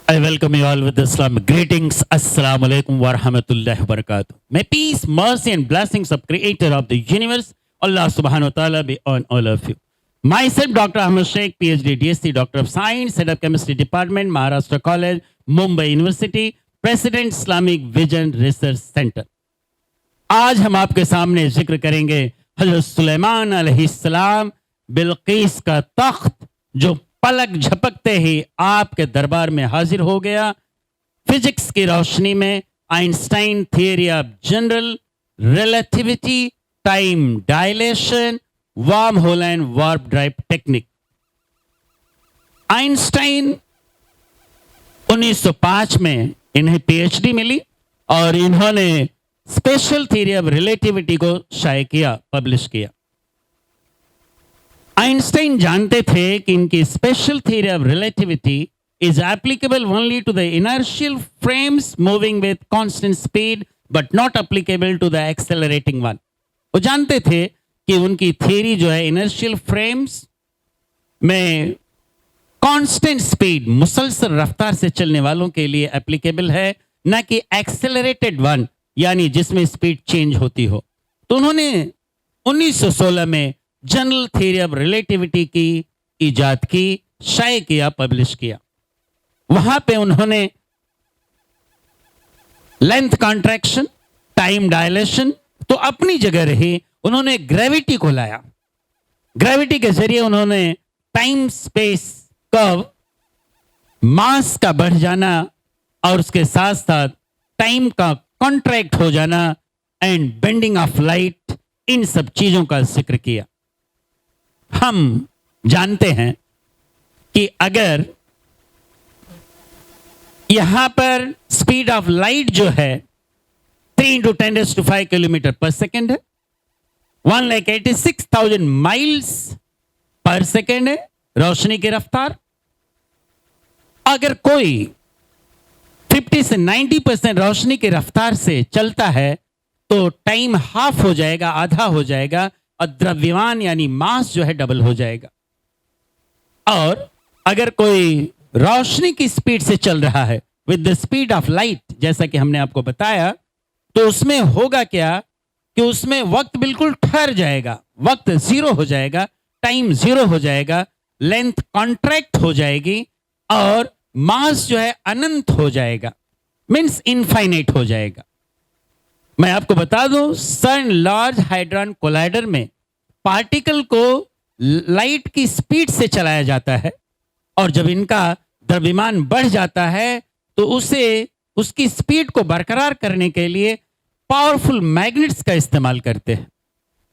I welcome you all with Islamic greetings. Assalamu alaikum wa rahmatullahi wa barakatuh. May peace, mercy, and blessings of Creator of the universe, Allah subhanahu wa ta'ala, be on all of you. Myself, Dr. Ahmed Sheikh, PhD, DSc, Doctor of Science, Head of Chemistry Department, Maharashtra College, Mumbai University, President Islamic Vision Research Center. आज हम आपके सामने जिक्र करेंगे हजरत सुलेमान अलैहिस्सलाम बिल्कीस का तख्त जो पलक झपकते ही आपके दरबार में हाजिर हो गया। फिजिक्स की रोशनी में Einstein theory of general relativity, time dilation, wormhole and warp drive technique. Einstein 1905 में इन्हें पीएचडी मिली और इन्होंने स्पेशल थियरी ऑफ रिलेटिविटी को शाये किया, पब्लिश किया। आइंस्टाइन जानते थे कि इनकी special theory of relativity is applicable only to the inertial frames moving with constant speed but not applicable to the accelerating one. वो जानते थे कि उनकी थियरी जो है इनर्शियल फ्रेम्स में कांस्टेंट स्पीड, मुसलसल रफ्तार से चलने वालों के लिए एप्लीकेबल है, न कि एक्सेलरेटेड वन यानी जिसमें स्पीड चेंज होती हो। तो उन्होंने 1916 में जनरल थियरी ऑफ रिलेटिविटी की इजाद की, शाये किया, पब्लिश किया। वहां पे उन्होंने लेंथ कॉन्ट्रैक्शन, टाइम डायलेशन तो अपनी जगह रही, उन्होंने ग्रेविटी को लाया। ग्रेविटी के जरिए उन्होंने टाइम स्पेस कर्व, मास का बढ़ जाना और उसके साथ साथ टाइम का कॉन्ट्रैक्ट हो जाना एंड बेंडिंग ऑफ लाइट, इन सब चीजों का जिक्र किया। हम जानते हैं कि अगर यहां पर स्पीड ऑफ लाइट जो है 3 × 10⁵ किलोमीटर पर सेकेंड है, 1,86,000 माइल्स पर सेकेंड है रोशनी की रफ्तार। अगर कोई 50 से 90% रोशनी की रफ्तार से चलता है तो टाइम हाफ हो जाएगा, आधा हो जाएगा, और द्रव्यमान यानी मास जो है डबल हो जाएगा। और अगर कोई रोशनी की स्पीड से चल रहा है with the speed of light, जैसा कि हमने आपको बताया, तो उसमें होगा क्या कि उसमें वक्त बिल्कुल ठहर जाएगा, वक्त जीरो हो जाएगा, टाइम जीरो हो जाएगा, लेंथ कॉन्ट्रैक्ट हो जाएगी और मास जो है अनंत हो जाएगा, मीन्स इनफाइनाइट हो जाएगा। मैं आपको बता दूं, सन लार्ज हाइड्रॉन कोलाइडर में पार्टिकल को लाइट की स्पीड से चलाया जाता है और जब इनका द्रव्यमान बढ़ जाता है तो उसे उसकी स्पीड को बरकरार करने के लिए पावरफुल मैग्नेट्स का इस्तेमाल करते हैं।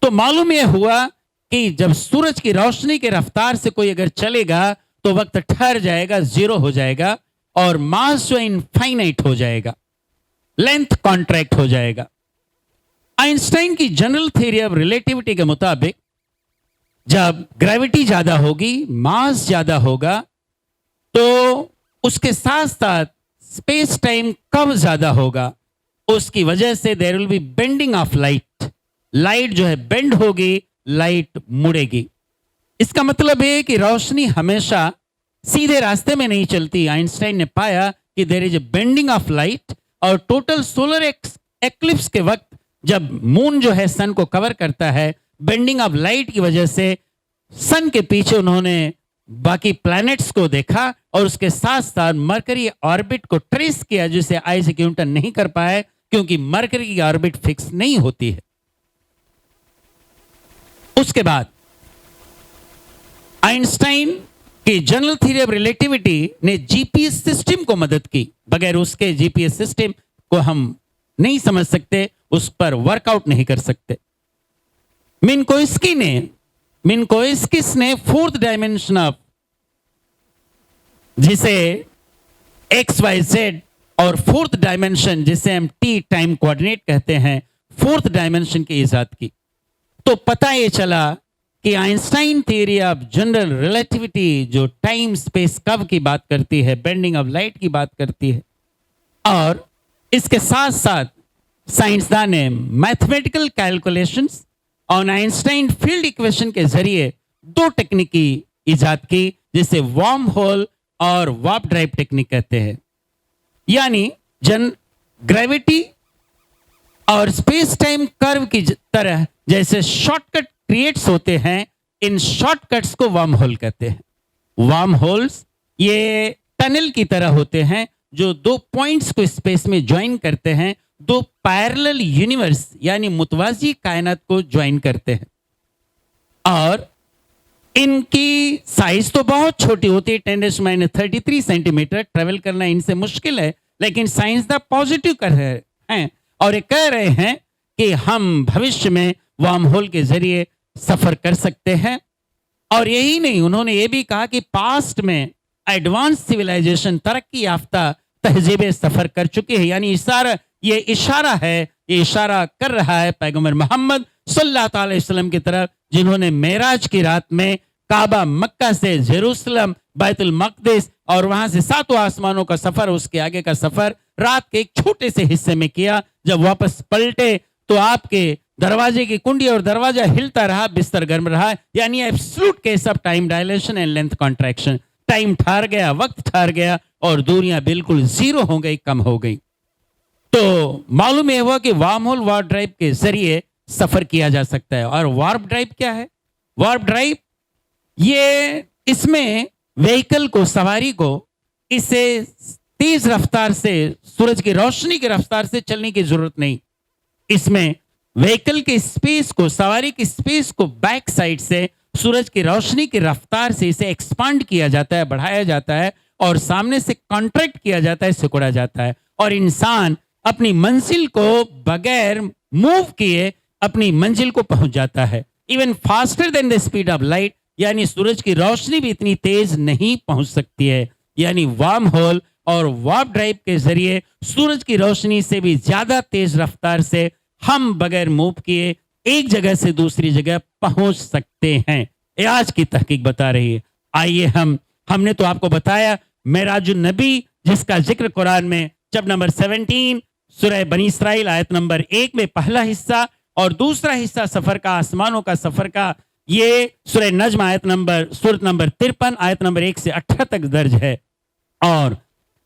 तो मालूम यह हुआ कि जब सूरज की रोशनी की रफ्तार से कोई अगर चलेगा तो वक्त ठहर जाएगा, जीरो हो जाएगा और मास जो इनफाइनाइट हो जाएगा, लेंथ कॉन्ट्रैक्ट हो जाएगा। आइंस्टाइन की जनरल थ्योरी ऑफ रिलेटिविटी के मुताबिक जब ग्रेविटी ज्यादा होगी, मास ज्यादा होगा, तो उसके साथ साथ स्पेस टाइम कम ज्यादा होगा। उसकी वजह से there will be bending of light, light जो है बेंड होगी, लाइट मुड़ेगी। इसका मतलब है कि रोशनी हमेशा सीधे रास्ते में नहीं चलती। आइंस्टाइन ने पाया कि there is a bending of light और टोटल सोलर एक्लिप्स के वक्त जब मून जो है सन को कवर करता है, बेंडिंग ऑफ लाइट की वजह से सन के पीछे उन्होंने बाकी प्लैनेट्स को देखा और उसके साथ साथ मरकरी ऑर्बिट को ट्रेस किया, जिसे आइजैक न्यूटन नहीं कर पाए क्योंकि मरकरी की ऑर्बिट फिक्स नहीं होती है। उसके बाद आइंस्टाइन की जनरल थ्योरी ऑफ रिलेटिविटी ने जीपीएस सिस्टम को मदद की। बगैर उसके जीपीएस सिस्टम को हम नहीं समझ सकते, उस पर वर्कआउट नहीं कर सकते। मिन्कोइस्किस ने फोर्थ डायमेंशन ऑफ, जिसे XYZ और फोर्थ डायमेंशन जिसे हम T टाइम कोऑर्डिनेट कहते हैं, फोर्थ डायमेंशन की इजाद की। तो पता ये चला कि Einstein theory of general relativity जो टाइम स्पेस कर्व की बात करती है, बेंडिंग ऑफ लाइट की बात करती है, और इसके साथ साथ साइंसदान ने मैथमेटिकल कैलकुलेशंस और आइंस्टाइन फील्ड इक्वेशन के जरिए 2 टेक्निक की इजाद की, जिसे वार्म होल और वार्प ड्राइव टेक्निक कहते हैं। यानी ग्रेविटी और स्पेस टाइम कर्व की तरह जैसे शॉर्टकट क्रिएट्स होते हैं, इन शॉर्टकट्स को वर्म होल कहते हैं। वर्म होल्स ये टनल की तरह होते हैं जो दो पॉइंट्स को स्पेस में ज्वाइन करते हैं, दो पैरेलल यूनिवर्स यानी मुतवाजी कायनात को ज्वाइन करते हैं। और इनकी साइज तो बहुत छोटी होती है, 10⁻³ सेंटीमीटर। ट्रेवल करना इनसे मुश्किल है, लेकिन साइंसदान पॉजिटिव कर रहे हैं और ये कह रहे हैं कि हम भविष्य में वर्म होल के जरिए सफर कर सकते हैं। और यही नहीं, उन्होंने ये भी कहा कि पास्ट में एडवांस सिविलाइजेशन, तरक्की याफ्ता तहजीबें सफर कर चुके हैं। यानी ये इशारा कर रहा है पैगंबर मोहम्मद सल्लल्लाहु अलैहि वसल्लम की तरफ, जिन्होंने मेराज की रात में काबा, मक्का से जेरूसलम, बैतुल मक़दिस और वहां से सातों आसमानों का सफर, उसके आगे का सफर रात के एक छोटे से हिस्से में किया। जब वापस पलटे तो आपके दरवाजे की कुंडी और दरवाजा हिलता रहा, बिस्तर गर्म रहा। यानी absolute case of time dilation and length contraction. Time ठहर गया, वक्त ठहर गया और दूरियां बिल्कुल जीरो हो गई, कम हो गई। तो मालूम यह हुआ कि वर्म होल वार्प ड्राइव के जरिए सफर किया जा सकता है। और वार्प ड्राइव क्या है? वार्प ड्राइव इसमें व्हीकल को, सवारी को, इसे तेज रफ्तार से, सूरज की रोशनी की रफ्तार से चलने की जरूरत नहीं। इसमें व्हीकल के स्पेस को, सवारी की स्पेस को बैक साइड से सूरज की रोशनी की रफ्तार से इसे एक्सपांड किया जाता है, बढ़ाया जाता है और सामने से कॉन्ट्रैक्ट किया जाता है, सिकुड़ा जाता है। और इंसान अपनी मंजिल को बगैर मूव किए अपनी मंजिल को पहुंच जाता है, even faster than the speed of light. यानी सूरज की रोशनी भी इतनी तेज नहीं पहुंच सकती है। यानी वर्म होल और वार्प ड्राइव के जरिए सूरज की रोशनी से भी ज्यादा तेज रफ्तार से हम बगैर मूव किए एक जगह से दूसरी जगह पहुंच सकते हैं। ये आज की तहकीक बता रही है। आइए हमने तो आपको बताया मेराजुन नबी, जिसका जिक्र कुरान में चैप्टर नंबर 17 सूरह बनी इसराइल आयत नंबर 1 में पहला हिस्सा और दूसरा हिस्सा सफर का, आसमानों का सफर का, ये सूरह नज्म सूरत नंबर 53 आयत नंबर 1 से 18 तक दर्ज है। और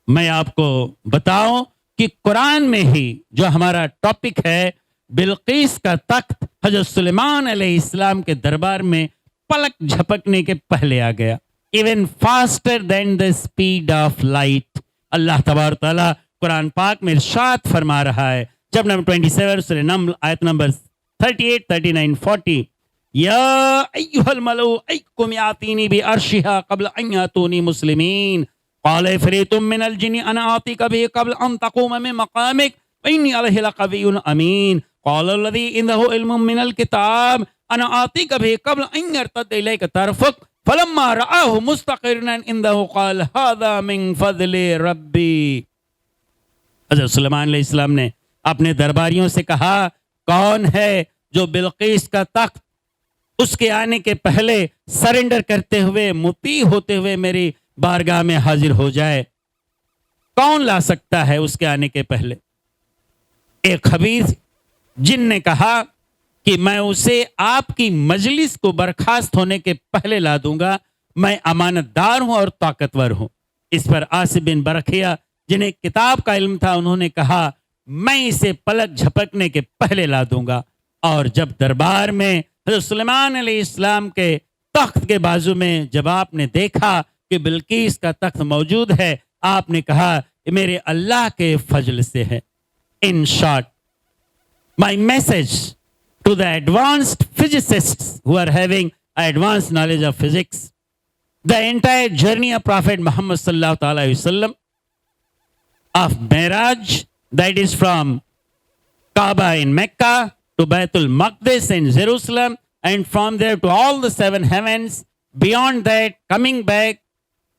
मैं आपको बताऊं कि कुरान में ही जो हमारा टॉपिक है, बिल्कीस का तख्त हजरत सुलेमान अलैहिस्सलाम के दरबार में पलक झपकने के पहले आ गया, even faster than the speed of light. अल्लाह तबारक तआला कुरान पाक में इरशाद फरमा रहा है, चैप्टर नंबर 27 सूरह नम्ल आयत नंबर 38, 39, 40, या अय्युहल मलऊ अय्युकुम यातीनी बि अर्शिहा क़ब्ल अन यातूनी मुस्लिमीन क़ाल इफ़रीतुम मिनल जिन्नि अना आतिका बिही क़ब्ल अन तक़ूम मिन मक़ामिक व इन्नी अलैहि लक़विय्युन अमीन क़ाल लज़ी इंदहु इल्मुम मिनल किताब अना आतिका बिही क़ब्ल अन यर्तद्द इलैका तरफ़ुक फलम्मा रआहु मुस्तक़िरन इंदहु क़ाल हाज़ा मिन फ़ज़्लि रब्बी। हज़रत सुलेमान अलैहिस्सलाम ने अपने दरबारियों से कहा, कौन है जो बिल्कीस का तख्त उसके आने के पहले सरेंडर करते हुए, मुती होते हुए मेरी बारगाह में हाजिर हो जाए? कौन ला सकता है उसके आने के पहले? एक खबीर जिन ने कहा कि मैं उसे आपकी मजलिस को बर्खास्त होने के पहले ला दूंगा, मैं अमानतदार हूं और ताकतवर हूं। इस पर आसिफ बिन बरखिया, जिन्हें किताब का इल्म था, उन्होंने कहा मैं इसे पलक झपकने के पहले ला दूंगा। और जब दरबार में हज़रत सुलेमान अलैहिस्सलाम के तख्त के बाजू में जब आपने देखा कि बिल्कीस का तख्त मौजूद है, आपने कहा मेरे अल्लाह के फजल से है। In short, my message to the advanced physicists who are having advanced knowledge of physics, the entire journey of prophet Muhammad सल्लल्लाहु अलैहि वसल्लम of Miraj, that is from Kaaba in Mecca to Baitul Maqdis in Jerusalem, and from there to all the seven heavens, beyond that coming back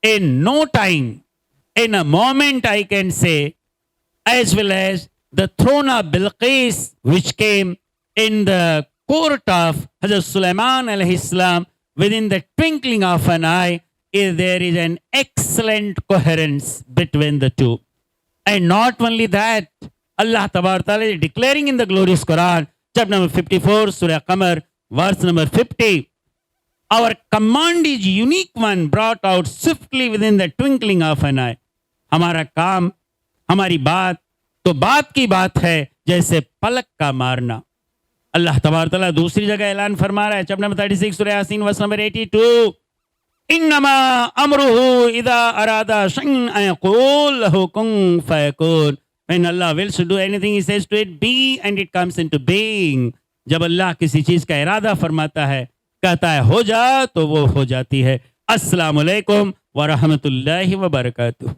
in no time, in a moment I can say, as well as the throne of Bilqis which came in the court of Hazrat Sulaiman alayhi salam within the twinkling of an eye, there is an excellent coherence between the two. And not only that, Allah Tabaraka Ta'ala is declaring in the glorious Quran, chapter number 54, Surah Qamar, verse number 50, Our command is unique one, brought out swiftly within the twinkling of an eye. हमारा काम, हमारी बात तो बात की बात है जैसे पलक का मारना. अल्लाह तबारक तआला दूसरी जगह ऐलान फरमा रहा है, चैप्टर नंबर 36 सूरह यासीन वर्स नंबर 82, इन्नमा अमरुहु इदा अरादा शैअन अन यक़ूल लहु कुन फयकून. When Allah wills to do anything, He says to it, be, and it comes into being. जब अल्लाह किसी चीज का इरादा फरमाता है, कहता है हो जा, तो वो हो जाती है. अस्सलामु अलैकुम व रहमतुल्लाहि व बरकातुहू.